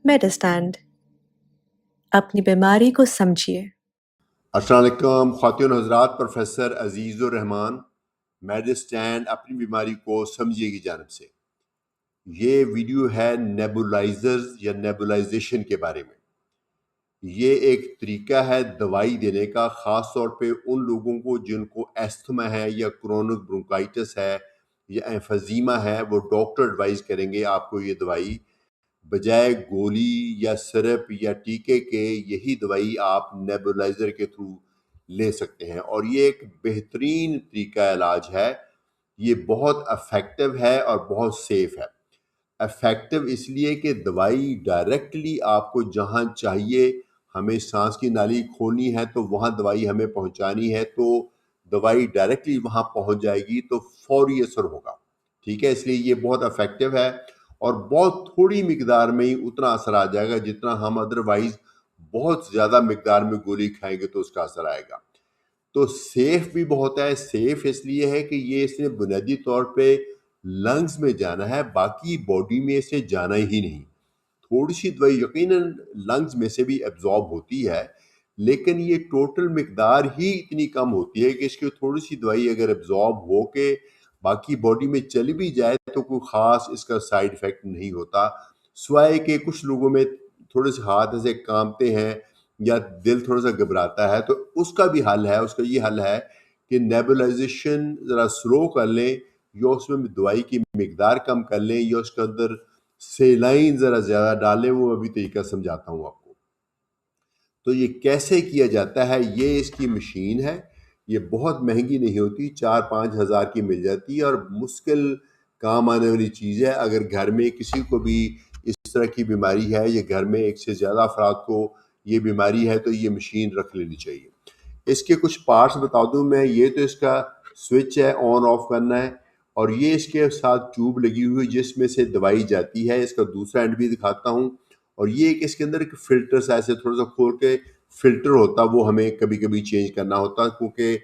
मेडिस्टैंड अपनी बीमारी को समझिए। अस्सलाम वालेकुम ख़वातीन हज़रात, प्रोफेसर अजीज़ुर रहमान मेडिस्टैंड अपनी बीमारी को समझिए की जानिब से ये वीडियो है नेबुलाइजर्स या नेबुलाइजेशन के बारे में। ये एक तरीका है दवाई देने का, ख़ास तौर पे उन लोगों को जिनको एस्थमा है या क्रोनिक ब्रोंकाइटिस है या एम्फीज़ीमा है। वो डॉक्टर एडवाइस करेंगे आपको ये दवाई बजाय गोली या सिरप या टीके के, यही दवाई आप नेबुलाइज़र के थ्रू ले सकते हैं और ये एक बेहतरीन तरीका इलाज है। ये बहुत इफ़ेक्टिव है और बहुत सेफ़ है। इफ़ेक्टिव इसलिए कि दवाई डायरेक्टली आपको जहाँ चाहिए, हमें सांस की नाली खोलनी है तो वहाँ दवाई हमें पहुँचानी है, तो दवाई डायरेक्टली वहाँ पहुँच जाएगी तो फ़ौरी असर होगा। ठीक है, इसलिए ये बहुत इफ़ेक्टिव है और बहुत थोड़ी मिकदार में ही उतना असर आ जाएगा जितना हम अदरवाइज़ बहुत ज़्यादा मिकदार में गोली खाएँगे तो उसका असर आएगा। तो सेफ़ भी बहुत है। सेफ़ इसलिए है कि ये इसने बुनियादी तौर पे लंग्स में जाना है, बाकी बॉडी में इसे जाना ही नहीं। थोड़ी-सी दवाई यकीनन लंग्स में से भी एब्ज़ॉर्ब होती है, लेकिन ये टोटल मिकदार ही इतनी कम होती है कि इसकी थोड़ी-सी दवाई अगर एब्ज़ॉर्ब हो के बाकी बॉडी में चली भी जाए तो कोई ख़ास इसका साइड इफ़ेक्ट नहीं होता। सिवाय कि कुछ लोगों में थोड़े से हाथ ऐसे काँपते हैं या दिल थोड़ा-सा घबराता है, तो उसका भी हल है। उसका ये हल है कि नेबुलाइज़ेशन ज़रा स्लो कर लें या उसमें दवाई की मिकदार कम कर लें या उसके अंदर सेलाइन ज़रा ज़्यादा डालें। वो अभी तरीका समझाता हूँ आपको। तो ये कैसे किया जाता है, ये इसकी मशीन है। ये बहुत महंगी नहीं होती, 4-5 हज़ार की मिल जाती है और मुश्किल काम आने वाली चीज़ है। अगर घर में किसी को भी इस तरह की बीमारी है या घर में एक से ज़्यादा अफराद को ये बीमारी है तो ये मशीन रख लेनी चाहिए। इसके कुछ पार्ट्स बता दूं मैं। ये तो इसका स्विच है, ऑन ऑफ करना है और ये इसके साथ ट्यूब लगी हुई है जिसमें से दवाई जाती है। इसका दूसरा एंड भी दिखाता हूँ और ये एक इसके अंदर एक फ़िल्टर सा ऐसे थोड़ा सा खोल के फ़िल्टर होता, वो हमें कभी कभी चेंज करना होता क्योंकि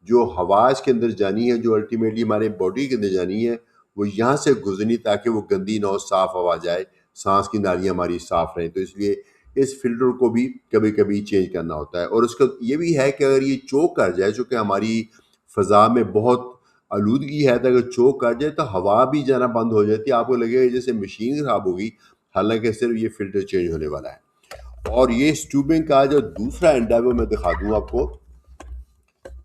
जो हवा इसके अंदर जानी है, जो अल्टीमेटली हमारे बॉडी के अंदर जानी है, वो यहाँ से गुजरनी ताकि वो गंदी ना हो, साफ़ हवा जाए, सांस की नालियाँ हमारी साफ़ रहें। तो इसलिए इस फ़िल्टर को भी कभी कभी चेंज करना होता है। और उसका ये भी है कि अगर ये चोक कर जाए, चूँकि हमारी फ़ज़ा में बहुत आलूदगी है, तो अगर चोक कर जाए तो हवा भी जाना बंद हो जाती है। आपको लगेगा जैसे मशीन ख़राब होगी, हालांकि सिर्फ ये फ़िल्टर चेंज होने वाला है। और ये इस ट्यूबिंग का जो दूसरा एंड है वो मैं दिखा दूँ आपको।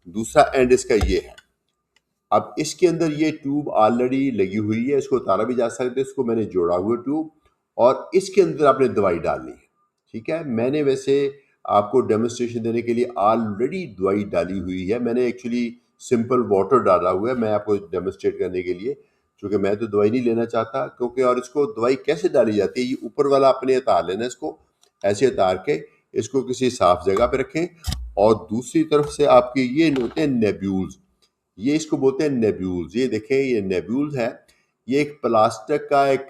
दूसरा एंड इसका ये है। अब इसके अंदर ये ट्यूब ऑलरेडी लगी हुई है, इसको उतारा भी जा सकता है। इसको मैंने जोड़ा हुआ ट्यूब और इसके अंदर आपने दवाई डालनी है। ठीक है, मैंने वैसे आपको डेमोन्स्ट्रेशन देने के लिए ऑलरेडी दवाई डाली हुई है। मैंने एक्चुअली सिंपल वाटर डाला हुआ है, मैं आपको डेमोन्स्ट्रेट करने के लिए, क्योंकि मैं तो दवाई नहीं लेना चाहता। क्योंकि और इसको दवाई कैसे डाली जाती है, ये ऊपर वाला अपने उतार लेना, इसको ऐसे उतार के इसको किसी साफ जगह पे रखें और दूसरी तरफ से आपके ये होते हैं नेब्यूल्स। ये इसको बोलते हैं नेब्यूल्स। ये देखें, ये नेब्यूल्स है। ये एक प्लास्टिक का एक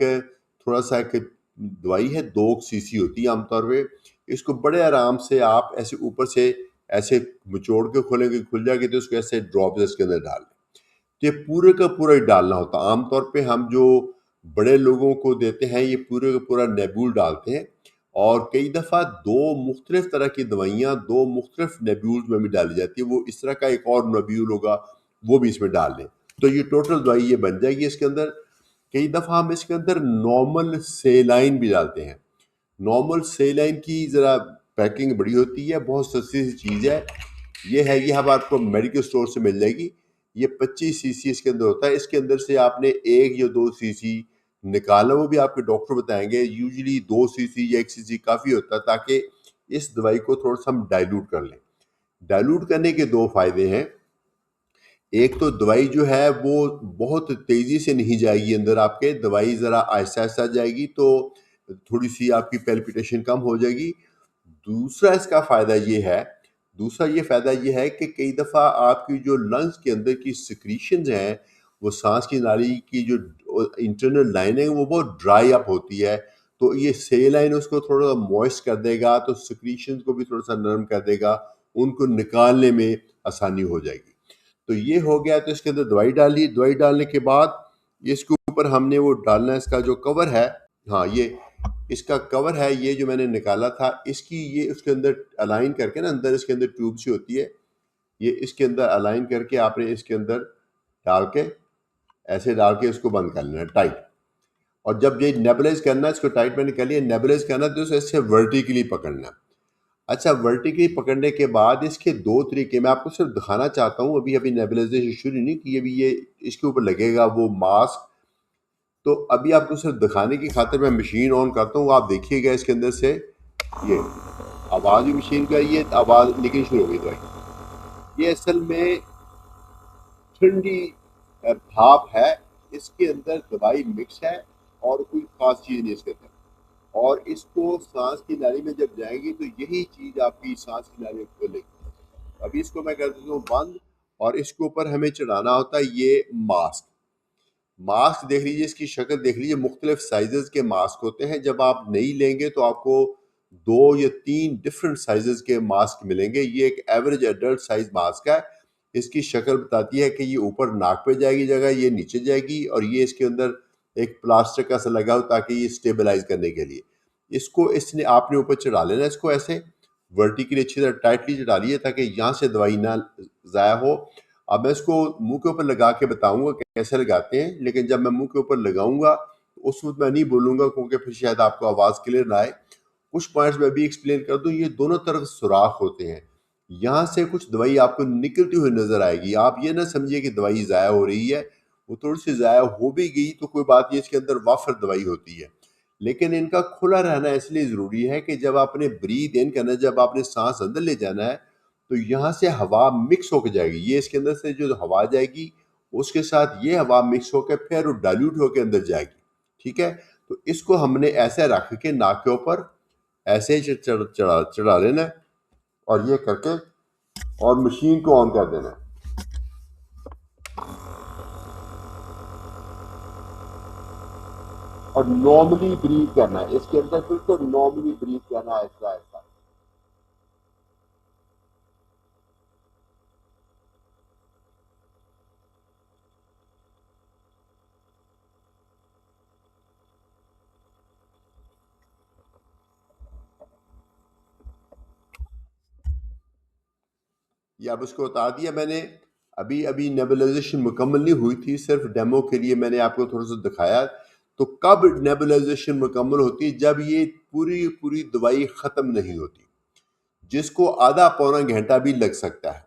थोड़ा सा एक दवाई है, 2 सीसी होती है आमतौर पे। इसको बड़े आराम से आप ऐसे ऊपर से ऐसे निचोड़ के खोलेंगे, खुल जाएगी, तो उसको ऐसे ड्रॉप्स इसके अंदर डाल दें। तो ये पूरे का पूरा ही डालना होता है। आमतौर पे हम जो बड़े लोगों को देते हैं ये पूरे का पूरा नेब्यूल डालते हैं और कई दफ़ा 2 मुख्तलिफ तरह की दवाइयाँ 2 मुख्तलिफ नेब्यूल्स में भी डाली जाती है। वो इस तरह का एक और नेब्यूल होगा, वो भी इसमें डाल दें, तो ये टोटल दवाई ये बन जाएगी। इसके अंदर कई दफ़ा हम इसके अंदर नॉर्मल सेलाइन भी डालते हैं। नॉर्मल सेलाइन की ज़रा पैकिंग बड़ी होती है, बहुत सस्ती सी चीज़ है। ये है, ये हम आपको मेडिकल स्टोर से मिल जाएगी। ये 25 सीसी इसके अंदर होता है। इसके अंदर से आपने 1 या 2 सीसी निकाला, वो भी आपके डॉक्टर बताएंगे। यूजुअली 2 सीसी या 1 सीसी काफ़ी होता है, ताकि इस दवाई को थोड़ा सा हम डाइल्यूट कर लें। डाइल्यूट करने के 2 फ़ायदे हैं। एक तो दवाई जो है वो बहुत तेज़ी से नहीं जाएगी अंदर आपके, दवाई ज़रा आहिस्ता-आहिस्ता जाएगी, तो थोड़ी-सी आपकी पैल्पिटेशन कम हो जाएगी। दूसरा इसका फ़ायदा ये है दूसरा ये फ़ायदा ये है कि कई दफ़ा आपकी जो लंग्स के अंदर की सिक्रीशंस हैं, वो सांस की नाली की जो इंटरनल लाइनिंग है वो बहुत ड्राई अप होती है। तो ये सेलाइन उसको थोड़ा मॉइस्ट कर देगा, तो सिक्रीशंस को भी थोड़ा-सा नरम कर देगा, उनको निकालने में आसानी हो जाएगी। तो ये हो गया, तो इसके अंदर दवाई डालने के बाद इसके ऊपर हमने वो डालना है, इसका जो कवर है, हाँ, ये इसका कवर है ये जो मैंने निकाला था, इसकी ये उसके अंदर अलाइन करके ना, अंदर इसके अंदर ट्यूब सी होती है, ये इसके अंदर अलाइन करके आपने इसके अंदर डाल के ऐसे डाल के इसको बंद कर लेना है टाइट। और जब ये नेबुलाइज करना है, इसको टाइट मैंने कर लिया, नेबुलाइज करना तो इससे वर्टिकली पकड़ना है। अच्छा, वर्टिकली पकड़ने के बाद इसके दो तरीके मैं आपको सिर्फ दिखाना चाहता हूँ, अभी अभी नेबुलाइजेशन शुरू नहीं की, अभी ये इसके ऊपर लगेगा वो मास्क। तो अभी आपको सिर्फ दिखाने की खातिर मैं मशीन ऑन करता हूँ, आप देखिएगा इसके अंदर से ये आवाज़ भी मशीन का, ये आवाज़ निकलनी शुरू हो गई दवाई। ये असल में ठंडी भाप है, इसके अंदर दवाई मिक्स है और कोई खास चीज़ नहीं इसके अंदर। और इसको सांस की नाली में जब जाएगी तो यही चीज़ आपकी सांस की नाली में खोलेगी। अभी इसको मैं कर देता हूँ बंद, और इसके ऊपर हमें चढ़ाना होता है ये मास्क। मास्क देख लीजिए, इसकी शक्ल देख लीजिए, मुख्तलिफ साइजेस के मास्क होते हैं। जब आप नहीं लेंगे तो आपको 2 या 3 डिफरेंट साइजेस के मास्क मिलेंगे। ये एक एवरेज एडल्ट साइज मास्क है। इसकी शक्ल बताती है कि ये ऊपर नाक पे जाएगी जगह, ये नीचे जाएगी, और ये इसके अंदर एक प्लास्टिक का सा लगा हो ताकि ये स्टेबलाइज करने के लिए। इसको इसने आपने ऊपर चढ़ा लेना, इसको ऐसे वर्टिकली अच्छी तरह टाइटली चढ़ा लिए ताकि यहाँ से दवाई ना ज़ाया हो। अब मैं इसको मुंह के ऊपर लगा के बताऊंगा कैसे लगाते हैं, लेकिन जब मैं मुंह के ऊपर लगाऊंगा तो उस वक्त मैं नहीं बोलूंगा, क्योंकि फिर शायद आपको आवाज़ क्लियर ना आए। कुछ पॉइंट्स मैं भी एक्सप्लेन कर दूं। ये दोनों तरफ सुराख होते हैं, यहाँ से कुछ दवाई आपको निकलती हुई नजर आएगी। आप ये ना समझिए कि दवाई ज़ाया हो रही है, वो थोड़ी सी ज़ाया हो भी गई तो कोई बात नहीं, इसके अंदर वाफर दवाई होती है। लेकिन इनका खुला रहना इसलिए ज़रूरी है कि जब आपने ब्रीथ इन करना है, जब आपने सांस अंदर ले जाना है, तो यहाँ से हवा मिक्स होकर जाएगी। ये इसके अंदर से जो हवा जाएगी उसके साथ ये हवा मिक्स होकर फिर वो डाइल्यूट होकर अंदर जाएगी। ठीक है, तो इसको हमने ऐसे रख के नाक के ऊपर ऐसे ही चढ़ा चढ़ा लेना है, और ये करके और मशीन को ऑन कर देना है। और नॉर्मली ब्रीथ करना है, इसके अंदर बिल्कुल नॉर्मली ब्रीथ करना है, ऐसा ऐसा। ये अब उसको उतार दिया मैंने। अभी अभी नेबुलाइजेशन मुकम्मल नहीं हुई थी, सिर्फ डेमो के लिए मैंने आपको थोड़ा सा दिखाया। तो कब नेबुलाइजेशन मुकम्मल होती है? जब ये पूरी पूरी दवाई ख़त्म नहीं होती, जिसको आधा पौना घंटा भी लग सकता है।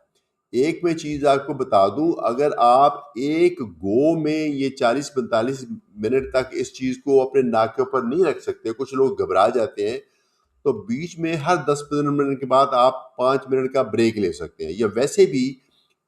एक मैं चीज़ आपको बता दूं, अगर आप एक गो में ये 40-45 मिनट तक इस चीज़ को अपने नाक के ऊपर नहीं रख सकते, कुछ लोग घबरा जाते हैं, तो बीच में हर 10-15 मिनट के बाद आप 5 मिनट का ब्रेक ले सकते हैं। या वैसे भी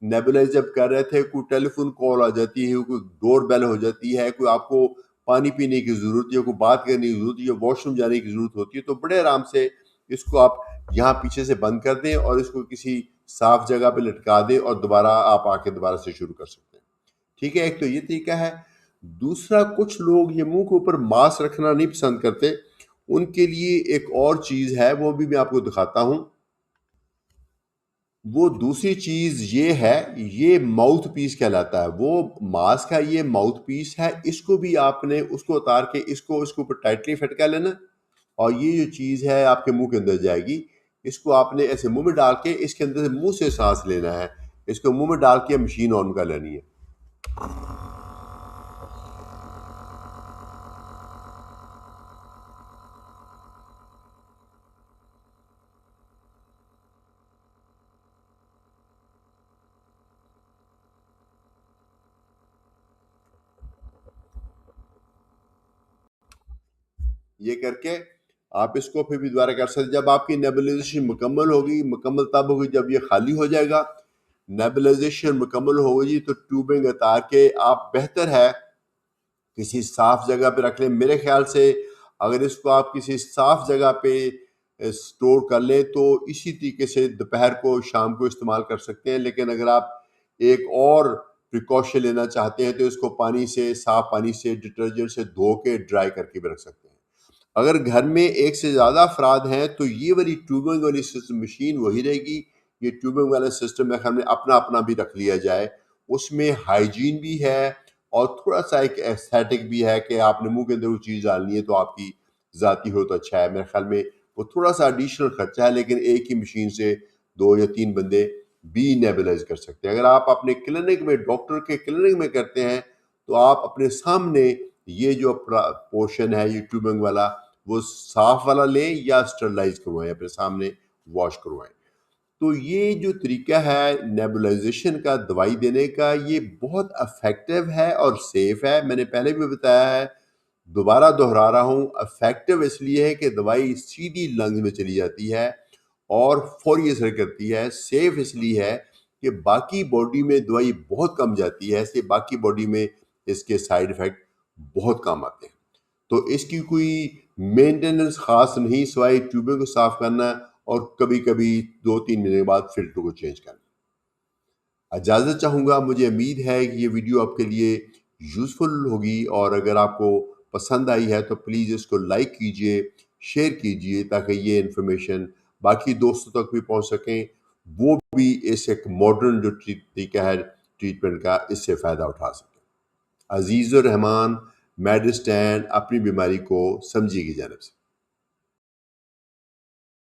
नेबुलाइज जब कर रहे थे, कोई टेलीफोन कॉल आ जाती है, कोई डोर बेल हो जाती है, कोई आपको पानी पीने की ज़रूरत है, कोई बात करने की ज़रूरत है, वॉशरूम जाने की ज़रूरत होती है, तो बड़े आराम से इसको आप यहाँ पीछे से बंद कर दें और इसको किसी साफ जगह पे लटका दें, और दोबारा आप आके दोबारा से शुरू कर सकते हैं। ठीक है, एक तो ये तरीका है। दूसरा, कुछ लोग ये मुंह के ऊपर मास्क रखना नहीं पसंद करते, उनके लिए एक और चीज़ है, वो भी मैं आपको दिखाता हूँ। वो दूसरी चीज़ ये है, ये माउथ पीस कहलाता है। वो मास्क है, ये माउथ पीस है। इसको भी आपने उसको उतार के इसको इसके ऊपर टाइटली फिट कर लेना, और ये जो चीज़ है आपके मुंह के अंदर जाएगी। इसको आपने ऐसे मुंह में डाल के इसके अंदर से मुंह से सांस लेना है। इसको मुंह में डाल के मशीन ऑन कर लेनी है। ये करके आप इसको फिर भी दोबारा कर सकते। जब आपकी नेबुलाइजेशन मुकम्मल होगी, मुकम्मल तब होगी जब ये खाली हो जाएगा। नेबुलाइजेशन मुकम्मल होगी तो ट्यूबिंग उतार के आप, बेहतर है किसी साफ जगह पे रख लें। मेरे ख्याल से अगर इसको आप किसी साफ जगह पे स्टोर कर लें तो इसी तरीके से दोपहर को शाम को इस्तेमाल कर सकते हैं। लेकिन अगर आप एक और प्रिकॉशन लेना चाहते हैं तो इसको पानी से, साफ पानी से, डिटर्जेंट से धो के ड्राई करके भी रख सकते हैं। अगर घर में एक से ज़्यादा अफराद हैं तो ये वाली ट्यूबिंग वाली सिस्टम मशीन वही रहेगी। ये ट्यूबिंग वाला सिस्टम में हमने अपना अपना भी रख लिया जाए, उसमें हाइजीन भी है और थोड़ा सा एक एस्थेटिक भी है कि आपने मुंह के अंदर वो चीज़ डालनी है तो आपकी ज़ाती हो तो अच्छा है। मेरे ख्याल में वो थोड़ा सा एडिशनल खर्चा है, लेकिन एक ही मशीन से 2 या 3 बंदे भी नेबुलाइज कर सकते हैं। अगर आप अपने क्लिनिक में, डॉक्टर के क्लिनिक में करते हैं, तो आप अपने सामने ये जो पोर्शन है ये ट्यूबिंग वाला, वो साफ वाला लें या स्टरलाइज करवाएं, अपने सामने वॉश करवाएं। तो ये जो तरीका है नेबुलाइजेशन का, दवाई देने का, ये बहुत इफेक्टिव है और सेफ है। मैंने पहले भी बताया है, दोबारा दोहरा रहा हूँ, इफेक्टिव इसलिए है कि दवाई सीधी लंग्स में चली जाती है और फौरी असर करती है। सेफ इसलिए है कि बाकी बॉडी में दवाई बहुत कम जाती है, इसलिए बाकी बॉडी में इसके साइड इफ़ेक्ट बहुत कम आते हैं। तो इसकी कोई मेंटेनेंस ख़ास नहीं, सिवाय ट्यूबों को साफ़ करना और कभी-कभी 2-3 महीने के बाद फ़िल्टर को चेंज करना। इजाज़त चाहूँगा, मुझे उम्मीद है कि ये वीडियो आपके लिए यूज़फुल होगी, और अगर आपको पसंद आई है तो प्लीज़ इसको लाइक कीजिए, शेयर कीजिए, ताकि ये इन्फॉर्मेशन बाकी दोस्तों तक भी पहुँच सकें, वो भी इस एक मॉडर्न जो तरीका है ट्रीटमेंट का, इससे फ़ायदा उठा सकें। अज़ीज़ुर रहमान, मेडिस्टैंड, अपनी बीमारी को समझिए की जानिब से।